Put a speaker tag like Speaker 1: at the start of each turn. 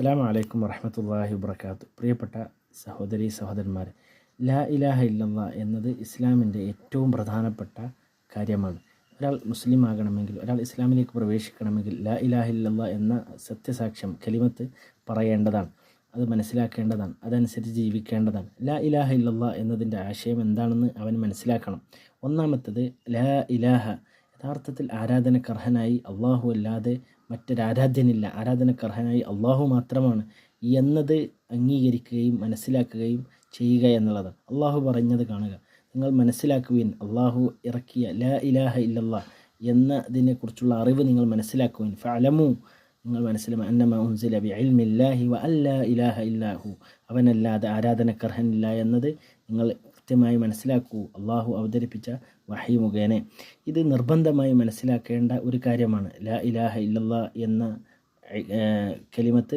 Speaker 1: അസ്സലാമു അലൈക്കും വറഹ്മത്തുള്ളാഹി വബറകാതുഹു. പ്രിയപ്പെട്ട സഹോദരീ സഹോദരന്മാരെ, ലാ ഇലാഹ ഇല്ലല്ലാഹ് എന്നത് ഇസ്ലാമിൻ്റെ ഏറ്റവും പ്രധാനപ്പെട്ട കാര്യമാണ്. ഒരാൾ മുസ്ലിം ആകണമെങ്കിൽ, ഒരാൾ ഇസ്ലാമിലേക്ക് പ്രവേശിക്കണമെങ്കിൽ ലാ ഇലാഹ ഇല്ലല്ലാഹ് എന്ന സത്യസാക്ഷ്യം കലിമത്ത് പറയേണ്ടതാണ്, അത് മനസ്സിലാക്കേണ്ടതാണ്, അതനുസരിച്ച് ജീവിക്കേണ്ടതാണ്. ലാ ഇലാഹ ഇല്ലല്ലാഹ് എന്നതിൻ്റെ ആശയം എന്താണെന്ന് അവൻ മനസ്സിലാക്കണം. ഒന്നാമത്തത്, ലാ ഇലാഹ, യഥാർത്ഥത്തിൽ ആരാധനക്കർഹനായി അള്ളാഹു അല്ലാതെ മറ്റൊരാരാധ്യനില്ല, ആരാധനക്കർഹനായി അള്ളാഹു മാത്രമാണ് എന്നത് അംഗീകരിക്കുകയും മനസ്സിലാക്കുകയും ചെയ്യുക എന്നുള്ളതാണ്. അള്ളാഹു പറഞ്ഞത് കാണുക, നിങ്ങൾ മനസ്സിലാക്കുവിൻ, അള്ളാഹു ഇറക്കിയ ലാ ഇലാഹ ഇല്ലല്ലാഹ് എന്നതിനെക്കുറിച്ചുള്ള അറിവ് നിങ്ങൾ മനസ്സിലാക്കുവിൻ. ഫഅലമു, നിങ്ങൾ മനസ്സിലാക്കുക, അന്നമാ ഉൻസില ബിഇൽമില്ലാഹി വ അല്ലാ ഇലാഹ ഇല്ലാഹു, അവനല്ലാതെ ആരാധനക്കർഹനില്ല എന്നത് നിങ്ങൾ കൃത്യമായി മനസ്സിലാക്കൂ, അള്ളാഹു അവതരിപ്പിച്ച വഹി മുഖേന. ഇത് നിർബന്ധമായി മനസ്സിലാക്കേണ്ട ഒരു കാര്യമാണ്. ലാ ഇലാഹ ഇല്ലല്ലാഹ് എന്ന കലിമത്ത്